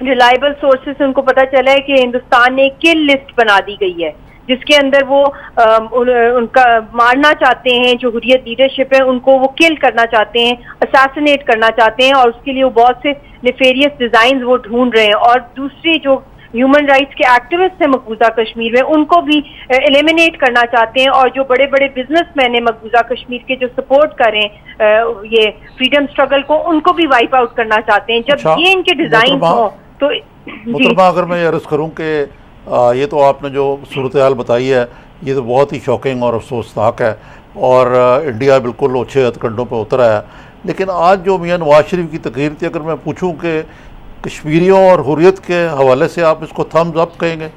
ریلائبل سورسز سے ان کو پتہ چلا ہے کہ ہندوستان نے ایک کل لسٹ بنا دی گئی ہے جس کے اندر وہ ان کا مارنا چاہتے ہیں، جو حریت لیڈرشپ ہے ان کو وہ کل کرنا چاہتے ہیں، اساسینیٹ کرنا چاہتے ہیں، اور اس کے لیے وہ بہت سے نیفیریس ڈیزائنز وہ ڈھونڈ رہے ہیں. اور دوسری جو ہیومن رائٹس کے ایکٹیوسٹ ہیں مقبوضہ کشمیر میں ان کو بھی ایلیمینیٹ کرنا چاہتے ہیں، اور جو بڑے بڑے بزنس مین ہیں مقبوضہ کشمیر کے جو سپورٹ کریں یہ فریڈم اسٹرگل کو، ان کو بھی وائپ آؤٹ کرنا چاہتے ہیں. جب یہ ان کے ڈیزائن ہوں تو محترمہ اگر میں یہ عرض کروں کہ یہ تو آپ نے جو صورتحال بتائی ہے یہ تو بہت ہی شاکنگ اور افسوسناک ہے، اور انڈیا بالکل اوچھے ہتھ کنڈوں پہ اترا ہے. لیکن آج جو میاں نواز شریف کی تقریر تھی، اگر میں پوچھوں کہ کشمیریوں اور حریت کے حوالے سے آپ اس کو تھمز اپ کہیں گے؟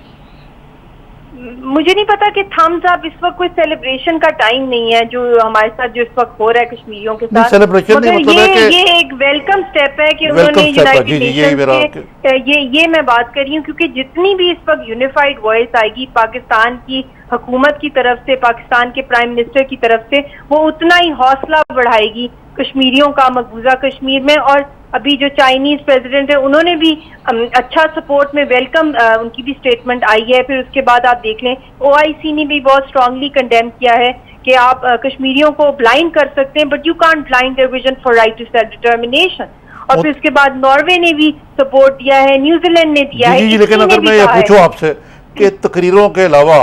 مجھے نہیں پتا کہ تھمز اپ، اس وقت کوئی سیلیبریشن کا ٹائم نہیں ہے جو ہمارے ساتھ جو اس وقت ہو رہا ہے کشمیریوں کے ساتھ. مگر یہ ایک ویلکم سٹیپ ہے کہ انہوں نے یونائٹڈ نیشنز کے یہ میں بات کر رہی ہوں کیونکہ جتنی بھی اس وقت یونیفائڈ وائس آئے گی پاکستان کی حکومت کی طرف سے، پاکستان کے پرائم منسٹر کی طرف سے، وہ اتنا ہی حوصلہ بڑھائے گی کشمیریوں کا مقبوضہ کشمیر میں. اور ابھی جو چائنیز پریزیڈنٹ ہے انہوں نے بھی اچھا سپورٹ میں ویلکم ان کی بھی سٹیٹمنٹ آئی ہے. پھر اس کے بعد آپ دیکھ لیں OIC نے بھی بہت اسٹرانگلی کنڈیم کیا ہے کہ آپ کشمیریوں کو بلائنڈ کر سکتے ہیں but you can't blind their vision for right to self determination. اور پھر اس کے بعد ناروے نے بھی سپورٹ دیا ہے، نیوزی لینڈ نے دیا ہے. لیکن اگر میں یہ پوچھوں آپ سے کہ تقریروں کے علاوہ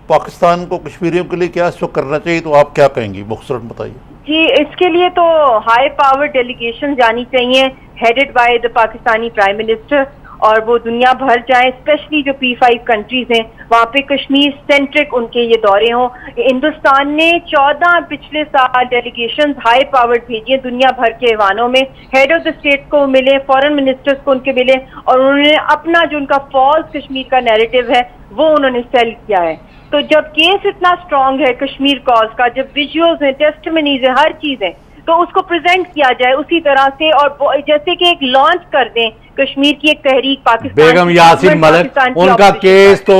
پاکستان کو کشمیریوں کے لیے کیا اس وقت کرنا چاہیے تو آپ کیا کہیں گی؟ مختصراً بتائیے. جی اس کے لیے تو ہائی پاور ڈیلیگیشن جانی چاہیے headed by the Pakistani prime minister, اور وہ دنیا بھر جائیں، اسپیشلی جو P5 کنٹریز ہیں وہاں پہ کشمیر سینٹرک ان کے یہ دورے ہوں. ہندوستان نے 14 پچھلے سال ڈیلیگیشنز ہائی پاورڈ بھیجی ہیں دنیا بھر کے ایوانوں میں. ہیڈ آف دا اسٹیٹ کو ملے، فورن منسٹرز کو ان کے ملے، اور انہوں نے اپنا جو ان کا فالس کشمیر کا نیریٹو ہے وہ انہوں نے سیل کیا ہے. تو جب کیس اتنا اسٹرانگ ہے کشمیر کاز کا، جب ویژولز ہیں، ٹیسٹمنیز ہیں، ہر چیز ہے، تو اس کو پریزنٹ کیا جائے اسی طرح سے، اور جیسے کہ ایک لانچ کر دیں کشمیر کی ایک تحریک پاکستان. بیگم یاسین ملک ان کا کیس تو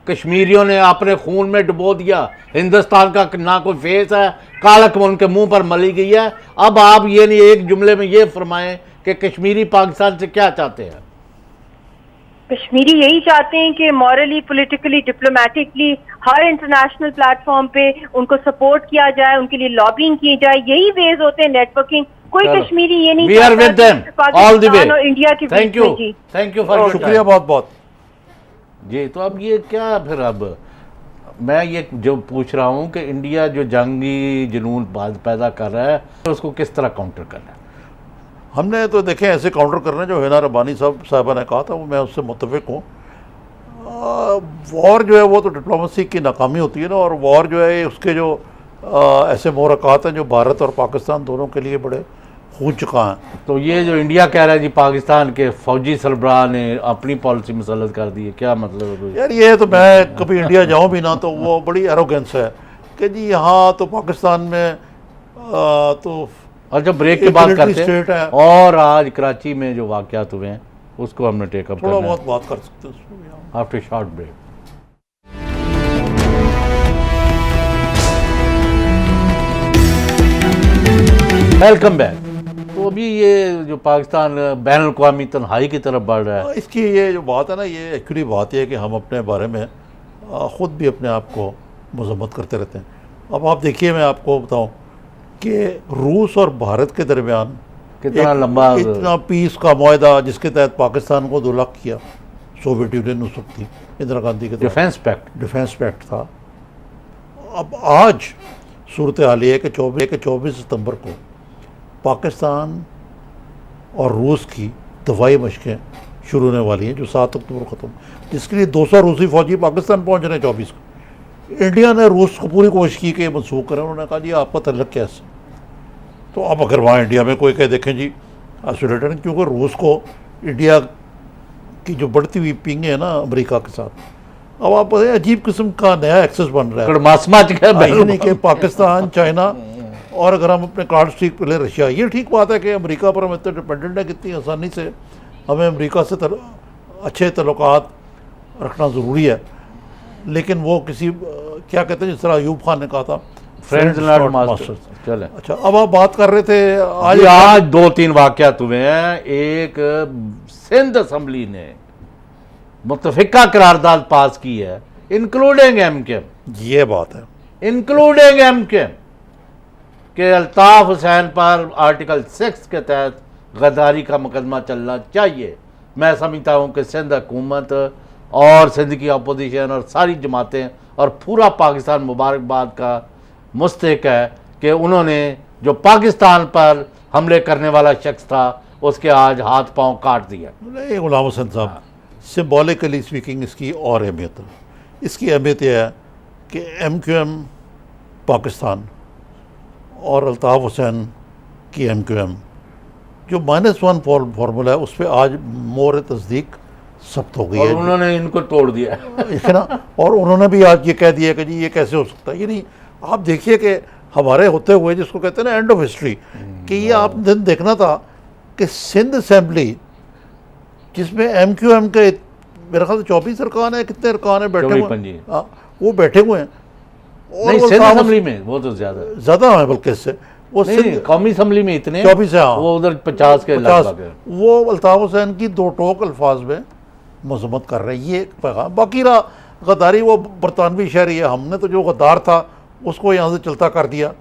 کشمیریوں نے اپنے خون میں ڈبو دیا. ہندوستان کا نہ کوئی فیس ہے، کالک ان کے منہ پر ملی گئی ہے. اب آپ یہ نہیں ایک جملے میں یہ فرمائیں کہ کشمیری پاکستان سے کیا چاہتے ہیں؟ کشمیری یہی چاہتے ہیں کہ مورلی، پولیٹیکلی، ڈپلومیٹکلی ہر انٹرنیشنل پلیٹ فارم پہ ان کو سپورٹ کیا جائے، ان کے لیے لابنگ کی جائے. یہی ویز ہوتے ہیں نیٹ ورکنگ. کوئی کشمیری یہ نہیں چاہتا پاکستان اور انڈیا کے بیچ میں. جی تھینک یو فار شکریہ بہت بہت. جی تو اب یہ کیا پھر اب میں یہ جو پوچھ رہا ہوں کہ انڈیا جو جنگی جنون پیدا کر رہا ہے اس کو کس طرح کاؤنٹر کرنا ہے؟ ہم نے تو دیکھیں ایسے کاؤنٹر کرنے جو ہینا ربانی صاحبہ نے کہا تھا وہ میں اس سے متفق ہوں. وار جو ہے وہ تو ڈپلومیسی کی ناکامی ہوتی ہے نا، اور وار جو ہے اس کے جو ایسے محرکات ہیں جو بھارت اور پاکستان دونوں کے لیے بڑے خون چکا ہیں. تو یہ جو انڈیا کہہ رہا ہے جی پاکستان کے فوجی سربراہ نے اپنی پالیسی مسلط کر دی ہے، کیا مطلب ہے؟ یار یہ تو میں کبھی انڈیا جاؤں بھی نہ تو وہ بڑی ایروگنس ہے کہ جی یہاں تو پاکستان میں تو اور جب بریک کے بعد کرتے ہیں اور آج کراچی میں جو واقعات ہوئے ہیں اس کو ہم نے ٹیک اپ کرنا ہے. تھوڑا بہت بات کر سکتے ہیں after short break. Welcome back. تو ابھی یہ جو پاکستان بین الاقوامی تنہائی کی طرف بڑھ رہا ہے، اس کی یہ جو بات ہے نا، یہ ایکچولی بات یہ ہے کہ ہم اپنے بارے میں خود بھی اپنے آپ کو مذمت کرتے رہتے ہیں. اب آپ دیکھیے میں آپ کو بتاؤں کہ روس اور بھارت کے درمیان کتنا لمبا اتنا پیس کا معاہدہ جس کے تحت پاکستان کو 2 لاکھ کیا، سوویت یونین اس وقت تھی اندرا گاندھی کے ڈیفینس پیکٹ تھا. اب آج صورتحال یہ ہے کہ 24 ستمبر کو پاکستان اور روس کی دفاعی مشقیں شروع ہونے والی ہیں جو 7 اکتوبر کو ختم، جس کے لیے 200 روسی فوجی پاکستان پہنچ رہے ہیں 24 کو. انڈیا نے روس کو پوری کوشش کی کہ یہ منسوخ کریں. انہوں نے کہا جی آپ کا تعلق کیسے؟ تو اب اگر وہاں انڈیا میں کوئی کہے دیکھیں جی آئسولیٹڈ، کیونکہ روس کو انڈیا کی جو بڑھتی ہوئی پنگیں ہیں نا امریکہ کے ساتھ، اب آپ بتائیں عجیب قسم کا نیا ایکسس بن رہا ہے، یعنی کہ پاکستان، چائنا، اور اگر ہم اپنے کارڈ ٹھیک پہ لیں رشیا. یہ ٹھیک بات ہے کہ امریکہ پر ہم اتنے ڈپینڈنٹ ہیں، کتنی آسانی سے ہمیں امریکہ سے اچھے تعلقات رکھنا ضروری ہے، لیکن وہ کسی کیا کہتے ہیں جس طرح ایوب خان نے کہا تھا فرینڈز ناٹ ماسٹرز. چلیں اچھا، اب آپ بات کر رہے تھے آج 2-3 واقعات ہوئے ہیں. ایک سندھ اسمبلی نے متفقہ قرارداد پاس کی ہے انکلوڈنگ ایم کیو ایم، یہ بات ہے، انکلوڈنگ ایم کیو ایم، کہ الطاف حسین پر آرٹیکل 6 کے تحت غداری کا مقدمہ چلنا چاہیے. میں سمجھتا ہوں کہ سندھ حکومت اور سندھ کی اپوزیشن اور ساری جماعتیں اور پورا پاکستان مبارکباد کا مستحق ہے کہ انہوں نے جو پاکستان پر حملے کرنے والا شخص تھا اس کے آج ہاتھ پاؤں کاٹ دیا. نہیں غلام حسین صاحب، سمبولیکلی اسپیکنگ اس کی اور اہمیت ہے. اس کی اہمیت یہ ہے کہ ایم کیو ایم پاکستان اور الطاف حسین کی ایم کیو ایم جو -1 فارمولا ہے اس پہ آج مور تصدیق ثبت ہو گئی اور ہے، انہوں نے ان کو توڑ دیا. ہے نا. اور انہوں نے بھی آج یہ کہہ دیا کہ جی یہ کیسے ہو سکتا ہے. یعنی آپ دیکھیے کہ ہمارے ہوتے ہوئے جس کو کہتے ہیں نا اینڈ آف ہسٹری، کہ یہ آپ دن دیکھنا تھا کہ سندھ اسمبلی جس میں ایم کیو ایم کے میرے خیال سے 24 ارکان ہیں، کتنے ارکان ہیں بیٹھے ہوئے ہیں، ہاں وہ بیٹھے ہوئے ہیں. اور نہیں سندھ اسمبلی میں وہ تو زیادہ ہیں بلکہ اس سے وہ نہیں، قومی اسمبلی میں اتنے 24 ہیں، وہ ادھر 50 کے لگ بھگ ہے. وہ الطاف حسین کی 2 ٹوک الفاظ میں مذمت کر رہے ہیں. یہ ایک پیغام. باقی رہا غداری، وہ برطانوی شہری ہے، ہم نے تو جو غدار تھا اس کو یہاں سے چلتا کر دیا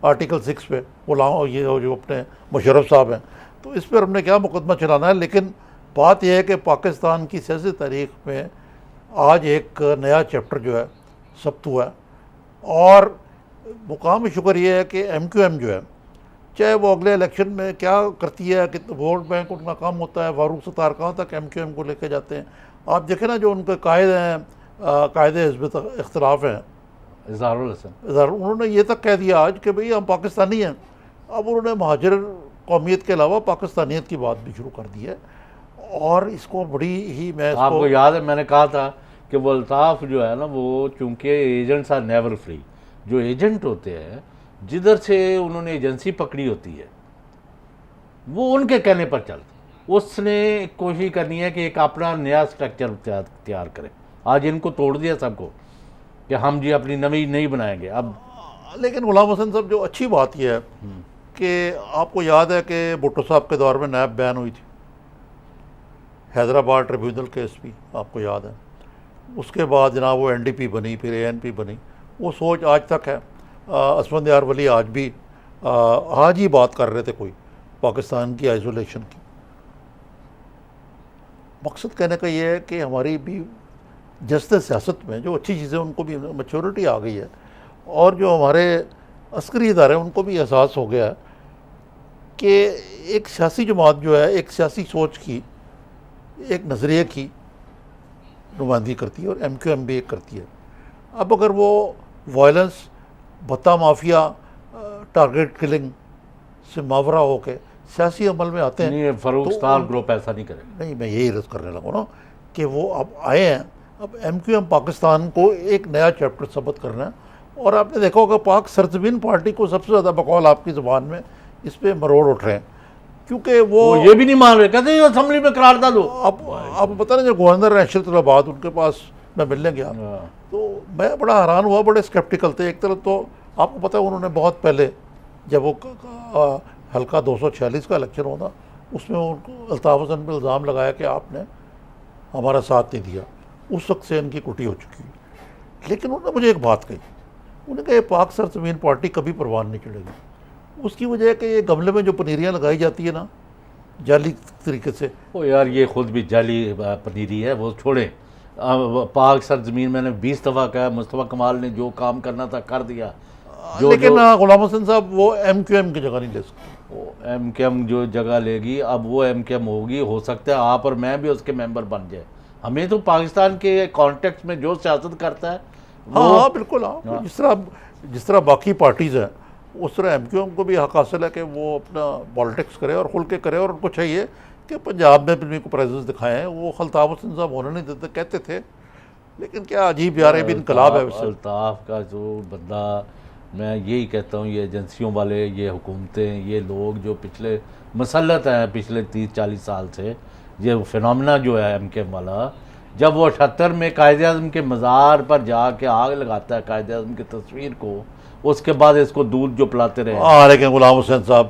آرٹیکل 6 پہ. وہ یہ جو اپنے مشرف صاحب ہیں، تو اس پر ہم نے کیا مقدمہ چلانا ہے. لیکن بات یہ ہے کہ پاکستان کی سیاسی تاریخ میں آج ایک نیا چیپٹر جو ہے ثبت ہوا ہے. اور مقام شکر یہ ہے کہ ایم کیو ایم جو ہے، چاہے وہ اگلے الیکشن میں کیا کرتی ہے، کہ ووٹ بینک ان کا کام ہوتا ہے، فاروق ستار کہاں تک ایم کیو ایم کو لے کے جاتے ہیں. آپ دیکھیں نا جو ان کے قائد ہیں، قائد حزب اختلاف ہیں اظہار الحسن، انہوں نے یہ تک کہہ دیا آج کہ بھئی ہم پاکستانی ہیں. اب انہوں نے مہاجر قومیت کے علاوہ پاکستانیت کی بات بھی شروع کر دی ہے. اور اس کو بڑی ہی میں آپ کو یاد ہے میں نے کہا تھا کہ وہ الطاف جو ہے نا، وہ چونکہ ایجنٹس آر نیور فری. جو ایجنٹ ہوتے ہیں جدھر سے انہوں نے ایجنسی پکڑی ہوتی ہے وہ ان کے کہنے پر چلتا. اس نے کوشش کرنی ہے کہ ایک اپنا نیا سٹرکچر تیار کرے. آج ان کو توڑ دیا سب کو کہ ہم جی اپنی نئی بنائیں گے. اب لیکن غلام حسین صاحب جو اچھی بات یہ ہے کہ آپ کو یاد ہے کہ بھٹو صاحب کے دور میں نیب بین ہوئی تھی، حیدرآباد ٹریبیونل کیس بھی آپ کو یاد ہے. اس کے بعد جناب وہ این ڈی پی بنی، پھر اے این پی بنی. وہ سوچ آج تک ہے. عصمت یار ولی آج ہی بات کر رہے تھے کوئی پاکستان کی آئسولیشن کی. مقصد کہنے کا یہ ہے کہ ہماری بھی جسد سیاست میں جو اچھی چیزیں ان کو بھی میچورٹی آ گئی ہے، اور جو ہمارے عسکری ادارے ان کو بھی احساس ہو گیا ہے کہ ایک سیاسی جماعت جو ہے ایک سیاسی سوچ کی، ایک نظریے کی نمائندگی کرتی ہے، اور ایم کیو ایم بھی ایک کرتی ہے. اب اگر وہ وائلنس، بھتہ مافیا، ٹارگیٹ کلنگ سے ماورہ ہو کے سیاسی عمل میں آتے ہیں، نہیں فاروق ستار گروپ ایسا نہیں کرے. نہیں میں یہی عرض کرنے لگا نا کہ وہ اب آئے ہیں. اب ایم کیو ایم پاکستان کو ایک نیا چیپٹر ثبت کرنا ہے. اور آپ نے دیکھا ہوگا پاک سرزمین پارٹی کو سب سے زیادہ بقول آپ کی زبان میں اس پہ مروڑ اٹھ رہے ہیں، کیونکہ وہ یہ بھی نہیں مان رہے، کہتے ہیں اسمبلی میں قرارداد ہو. آپ پتہ نہیں جو گورنر ہیں اشرت العباد، ان کے پاس میں ملنے گیا تو میں بڑا حیران ہوا. بڑے اسکیپٹیکل تھے. ایک طرف تو آپ کو پتہ ہے انہوں نے بہت پہلے جب وہ حلقہ 246 کا الیکشن ہونا، اس میں الطاف حسین پہ الزام لگایا کہ آپ نے ہمارا ساتھ نہیں دیا. اس وقت سے ان کی کٹی ہو چکی. لیکن انہوں نے مجھے ایک بات کہی، انہوں نے کہا یہ پاک سرزمین پارٹی کبھی پروان نہیں چڑھے گی. اس کی وجہ ہے کہ یہ گملے میں جو پنیریاں لگائی جاتی ہیں نا جعلی طریقے سے، وہ یار یہ خود بھی جعلی پنیری ہے، وہ چھوڑیں. پاک سرزمین میں نے 20 دفعہ کہا، مصطفیٰ کمال نے جو کام کرنا تھا کر دیا. لیکن غلام حسین صاحب وہ ایم کیو ایم کی جگہ نہیں لے سکتے. وہ ایم کیو ایم جو جگہ لے گی، اب وہ ایم کیو ایم ہوگی، ہو سکتا ہے آپ اور میں بھی اس کے ممبر بن جائے. ہمیں تو پاکستان کے کانٹیکٹ میں جو سیاست کرتا ہے ہاں بالکل. ہاں جس طرح باقی پارٹیز ہیں اس طرح ایم کیو ایم کو بھی حق حاصل ہے کہ وہ اپنا پالیٹکس کرے اور کھل کے کرے. اور ان کو چاہیے کہ پنجاب میں بھی کو پرائزز دکھائے ہیں، وہ الطاف حسین صاحب ہونے نہیں دیتے کہتے تھے، لیکن کیا عجیب یار بھی انقلاب ہے ویسے۔ الطاف کا جو بندہ، میں یہی کہتا ہوں، یہ ایجنسیوں والے، یہ حکومتیں، یہ لوگ جو پچھلے مسلط ہیں پچھلے 30-40 سال سے، یہ فنامنا جو ہے ایم کے والا، جب وہ 78 میں قائد اعظم کے مزار پر جا کے آگ لگاتا ہے قائد اعظم کی تصویر کو، اس کے بعد اس کو دودھ جو پلاتے رہے۔ ہاں لیکن غلام حسین صاحب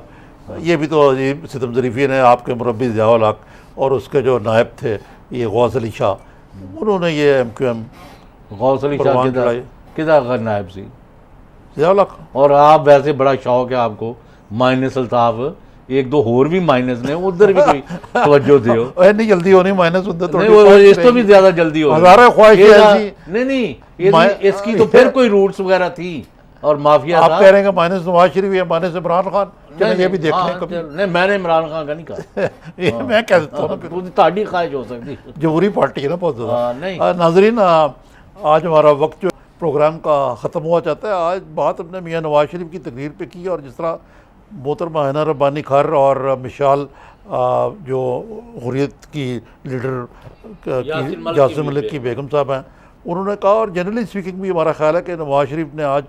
یہ بھی تو ستم ظریفی نے، آپ کے مربی ضیاء الحق اور اس کے جو نائب تھے یہ غوث علی شاہ، انہوں نے یہ ایم کیو ایم غوث علی شاہ پروان چڑھائی۔ کدھر نائب سی؟ ضیاء الحق۔ اور آپ ویسے بڑا شوق ہے آپ کو مائنس الطاف، ایک دو اور بھی مائنس نے، ادھر بھی کوئی توجہ دیو۔ اتنی جلدی ہونی مائنس ہوتے نہیں، وہ اس تو بھی زیادہ جلدی ہو ہزارہ خواہشیں ایسی۔ نہیں، اس کی تو پھر کوئی روٹس وغیرہ تھی اور مافیا آپ تھا۔ کہہ رہے ہیں کہ مائنس نواز شریف یا مائنس عمران خان، چلیں یہ بھی دیکھ لیں کبھی۔ نہیں، میں نے عمران خان کا نہیں کہا، یہ میں کہہ دیتا ہوں نا، تاڑی خواہش ہو سکتی۔ جمہوری پارٹی ہے نا بہت نہیں۔ زیادہ۔ ناظرین، آج ہمارا وقت جو پروگرام کا ختم ہوا چاہتا ہے، آج بات ہم نے میاں نواز شریف کی تقریر پہ کی، اور جس طرح محترمہ حنا ربانی کھر اور مشال جو حریت کی لیڈر یاسر ملک کی بیگم صاحب ہیں، انہوں نے کہا، اور جنرلی اسپیکنگ بھی ہمارا خیال ہے کہ نواز شریف نے آج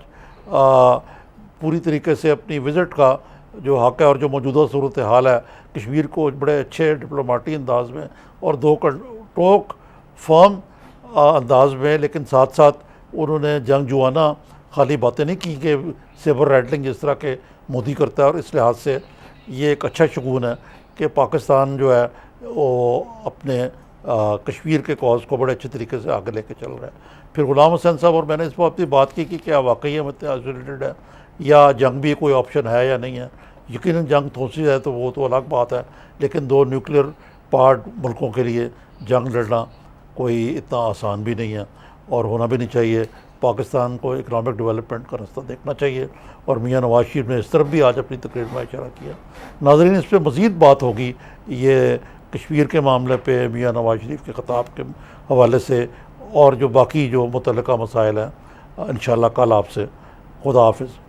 پوری طریقے سے اپنی وزٹ کا جو حق ہے اور جو موجودہ صورتحال ہے کشمیر کو بڑے اچھے ڈپلوماٹی انداز میں اور دو ٹوک فرم انداز میں، لیکن ساتھ ساتھ انہوں نے جنگ جوانہ خالی باتیں نہیں کی کہ سیبر ریٹلنگ جس طرح کے مودی کرتا ہے، اور اس لحاظ سے یہ ایک اچھا شگون ہے کہ پاکستان جو ہے وہ اپنے کشمیر کے کاز کو بڑے اچھے طریقے سے آگے لے کے چل رہا ہے۔ پھر غلام حسین صاحب اور میں نے اس پر اپنی بات کی کہ کیا واقعی ہم اتنے آئسولیٹڈ ہے یا جنگ بھی کوئی آپشن ہے یا نہیں ہے۔ یقیناً جنگ توسیع ہے تو وہ تو الگ بات ہے، لیکن دو نیوکلیئر پارٹ ملکوں کے لیے جنگ لڑنا کوئی اتنا آسان بھی نہیں ہے اور ہونا بھی نہیں چاہیے۔ پاکستان کو اکنامک ڈیولپمنٹ کا راستہ دیکھنا چاہیے، اور میاں نواز شریف نے اس طرف بھی آج اپنی تقریر میں اشارہ کیا۔ ناظرین، اس پہ مزید بات ہوگی یہ کشمیر کے معاملے پہ، میاں نواز شریف کے خطاب کے حوالے سے، اور جو باقی جو متعلقہ مسائل ہیں، انشاءاللہ کل آپ سے۔ خدا حافظ۔